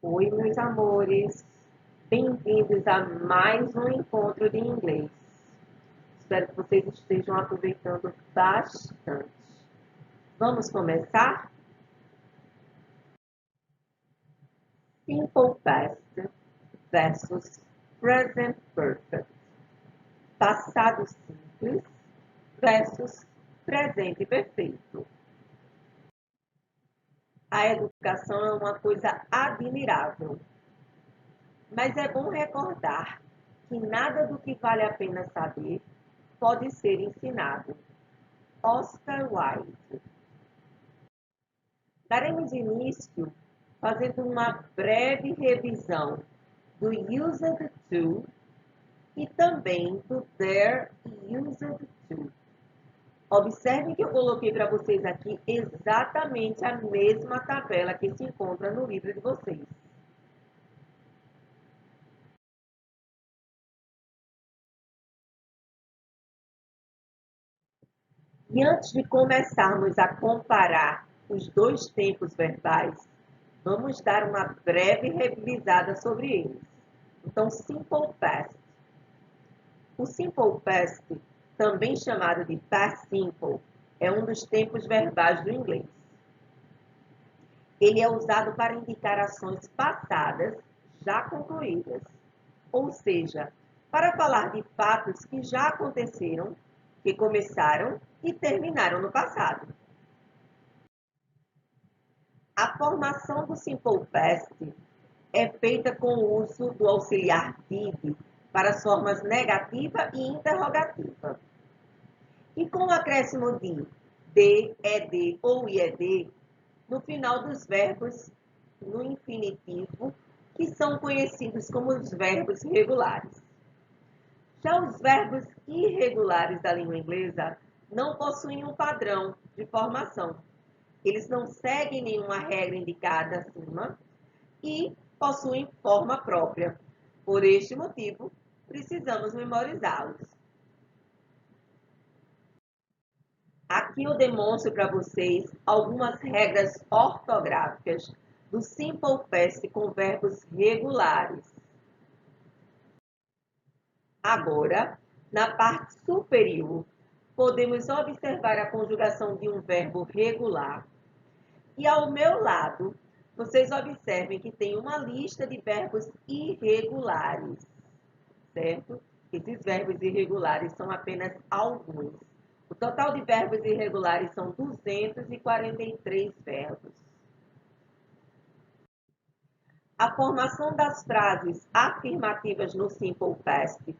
Oi, meus amores. Bem-vindos a mais um encontro de inglês. Espero que vocês estejam aproveitando bastante. Vamos começar? Simple past versus present perfect. Passado simples versus presente perfeito. A educação é uma coisa admirável. Mas é bom recordar que nada do que vale a pena saber pode ser ensinado. Oscar Wilde. Daremos início fazendo uma breve revisão do used to e também do there used to. Observem que eu coloquei para vocês aqui exatamente a mesma tabela que se encontra no livro de vocês. E antes de começarmos a comparar os dois tempos verbais, vamos dar uma breve revisada sobre eles. Então, simple past. O simple past, também chamado de past simple, é um dos tempos verbais do inglês. Ele é usado para indicar ações passadas já concluídas, ou seja, para falar de fatos que já aconteceram, que começaram e terminaram no passado. A formação do simple past é feita com o uso do auxiliar did para as formas negativa e interrogativa. E com o acréscimo de, ed ou ied no final dos verbos no infinitivo, que são conhecidos como os verbos regulares. Já os verbos irregulares da língua inglesa não possuem um padrão de formação. Eles não seguem nenhuma regra indicada acima e possuem forma própria. Por este motivo, precisamos memorizá-los. Aqui eu demonstro para vocês algumas regras ortográficas do simple past com verbos regulares. Agora, na parte superior, podemos observar a conjugação de um verbo regular. E ao meu lado, vocês observem que tem uma lista de verbos irregulares, certo? Esses verbos irregulares são apenas alguns. O total de verbos irregulares são 243 verbos. A formação das frases afirmativas no simple past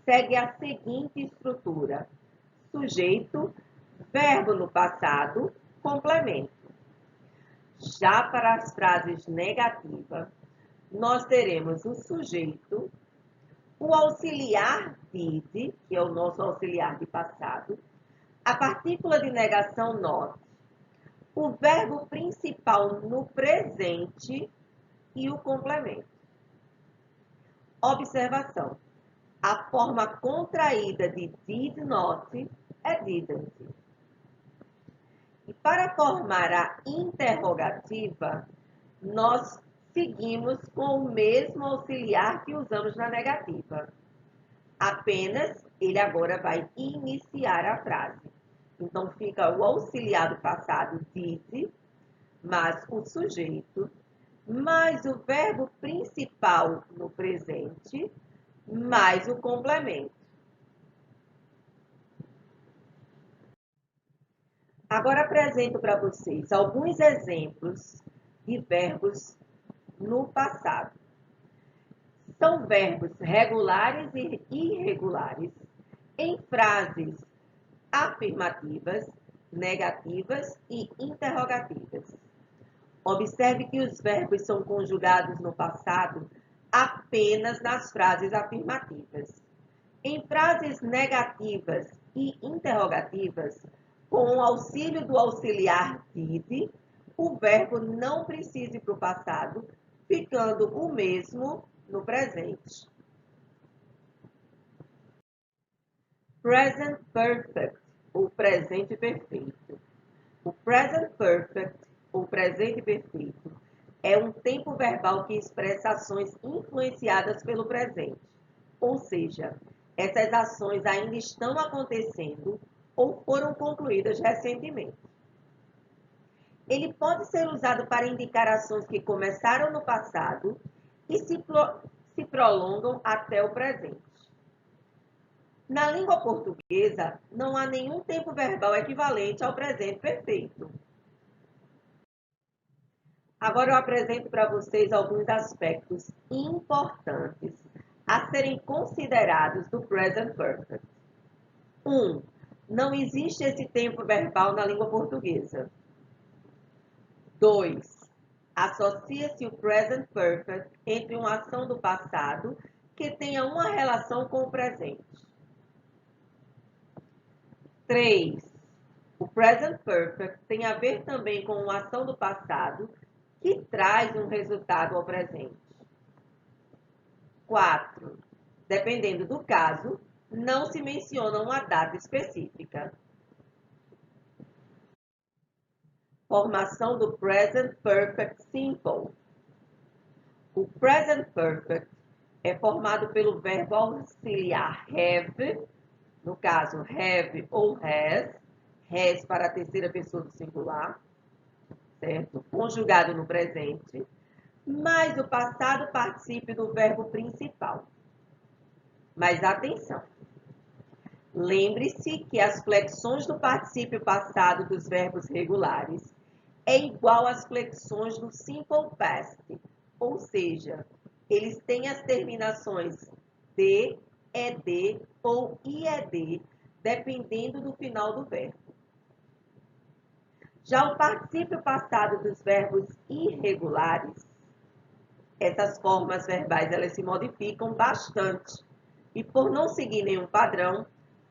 segue a seguinte estrutura: sujeito, verbo no passado, complemento. Já para as frases negativas, nós teremos o sujeito, o auxiliar did, que é o nosso auxiliar de passado, a partícula de negação not, o verbo principal no presente e o complemento. Observação: a forma contraída de did not é didn't. E para formar a interrogativa, nós seguimos com o mesmo auxiliar que usamos na negativa. Apenas ele agora vai iniciar a frase. Então, fica o auxiliar do passado did, mais o sujeito, mais o verbo principal no presente, mais o complemento. Agora apresento para vocês alguns exemplos de verbos no passado. São verbos regulares e irregulares em frases afirmativas, negativas e interrogativas. Observe que os verbos são conjugados no passado apenas nas frases afirmativas. Em frases negativas e interrogativas, com o auxílio do auxiliar did, o verbo não precisa ir para o passado, ficando o mesmo no presente. Present perfect, ou presente perfeito. O present perfect, ou presente perfeito, é um tempo verbal que expressa ações influenciadas pelo presente, ou seja, essas ações ainda estão acontecendo ou foram concluídas recentemente. Ele pode ser usado para indicar ações que começaram no passado e se prolongam até o presente. Na língua portuguesa, não há nenhum tempo verbal equivalente ao presente perfeito. Agora eu apresento para vocês alguns aspectos importantes a serem considerados do present perfect. 1. Não existe esse tempo verbal na língua portuguesa. 2. Associa-se o present perfect entre uma ação do passado que tenha uma relação com o presente. 3. O present perfect tem a ver também com uma ação do passado que traz um resultado ao presente. 4. Dependendo do caso, não se menciona uma data específica. Formação do present perfect simple. O present perfect é formado pelo verbo auxiliar have, no caso have ou has para a terceira pessoa do singular, certo? Conjugado no presente, mais o passado particípio do verbo principal. Mas atenção! Lembre-se que as flexões do particípio passado dos verbos regulares é igual às flexões do simple past, ou seja, eles têm as terminações de, ed ou ied, dependendo do final do verbo. Já o particípio passado dos verbos irregulares, essas formas verbais elas se modificam bastante e por não seguir nenhum padrão,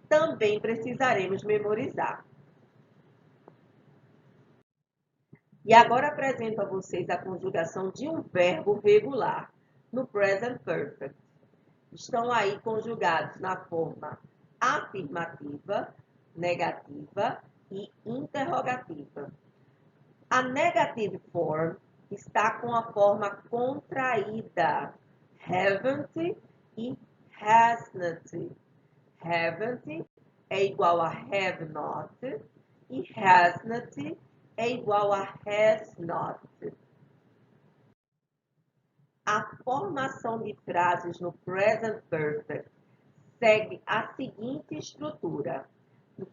também precisaremos memorizar. E agora apresento a vocês a conjugação de um verbo regular no present perfect. Estão aí conjugados na forma afirmativa, negativa e interrogativa. A negative form está com a forma contraída, haven't e hasn't. Haven't é igual a have not e hasn't é igual a has not. A formação de frases no present perfect segue a seguinte estrutura.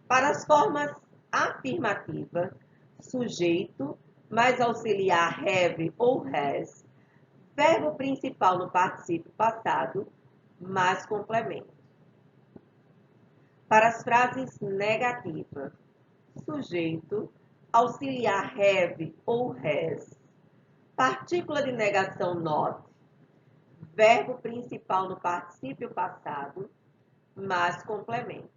Para as formas afirmativas, sujeito mais auxiliar have ou has, verbo principal no particípio passado, mais complemento. Para as frases negativas, sujeito, auxiliar have ou has, partícula de negação not, verbo principal no particípio passado, mais complemento.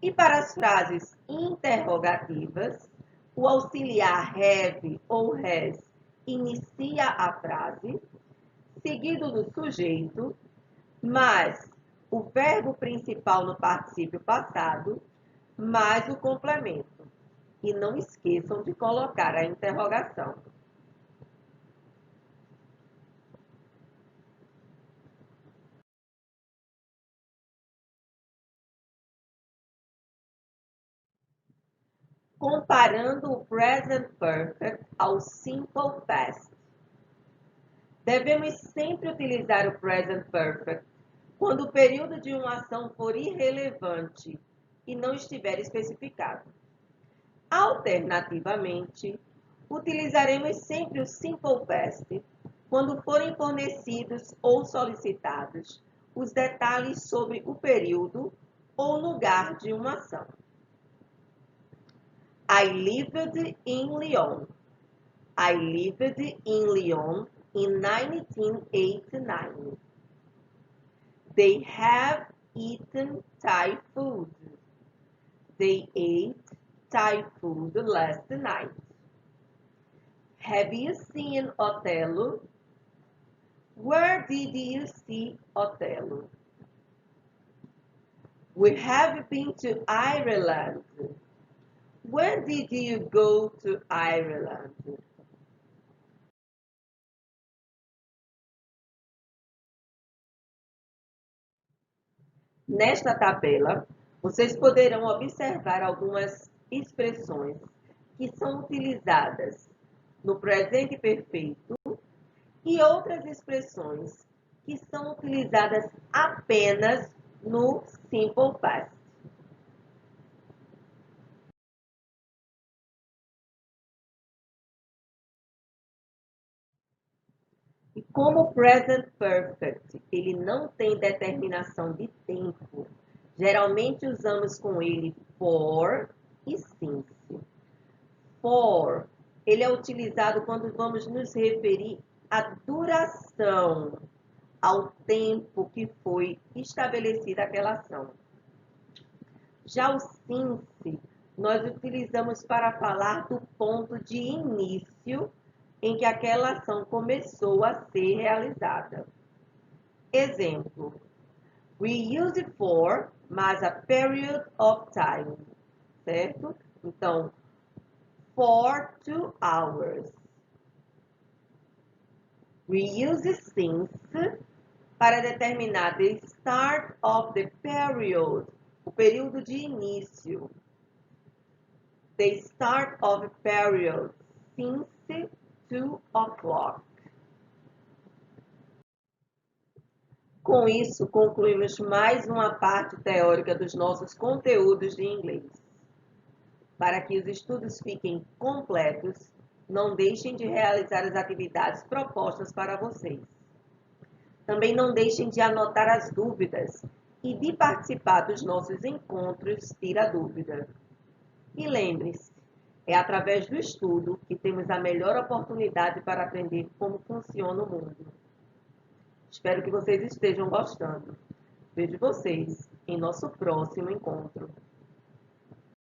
E para as frases interrogativas, o auxiliar have ou has inicia a frase, seguido do sujeito, mais o verbo principal no particípio passado, mais o complemento. E não esqueçam de colocar a interrogação. Comparando o present perfect ao simple past. Devemos sempre utilizar o present perfect quando o período de uma ação for irrelevante e não estiver especificado. Alternativamente, utilizaremos sempre o simple past quando forem fornecidos ou solicitados os detalhes sobre o período ou lugar de uma ação. I lived in Lyon. I lived in Lyon in 1989. They have eaten Thai food. They ate Thai food last night. Have you seen Othello? Where did you see Othello? We have been to Ireland. When did you go to Ireland? Nesta tabela, vocês poderão observar algumas expressões que são utilizadas no presente perfeito e outras expressões que são utilizadas apenas no simple past. E como o present perfect, ele não tem determinação de tempo, geralmente usamos com ele for e since. For, ele é utilizado quando vamos nos referir à duração, ao tempo que foi estabelecida aquela ação. Já o since, nós utilizamos para falar do ponto de início em que aquela ação começou a ser realizada. Exemplo, we use it for mais a period of time, certo? Então, for 2 hours. We use since para determinar the start of the period, o período de início. The start of the period, since 2 o'clock. Com isso, concluímos mais uma parte teórica dos nossos conteúdos de inglês. Para que os estudos fiquem completos, não deixem de realizar as atividades propostas para vocês. Também não deixem de anotar as dúvidas e de participar dos nossos encontros Tira Dúvida. E lembre-se, é através do estudo que temos a melhor oportunidade para aprender como funciona o mundo. Espero que vocês estejam gostando. Vejo vocês em nosso próximo encontro.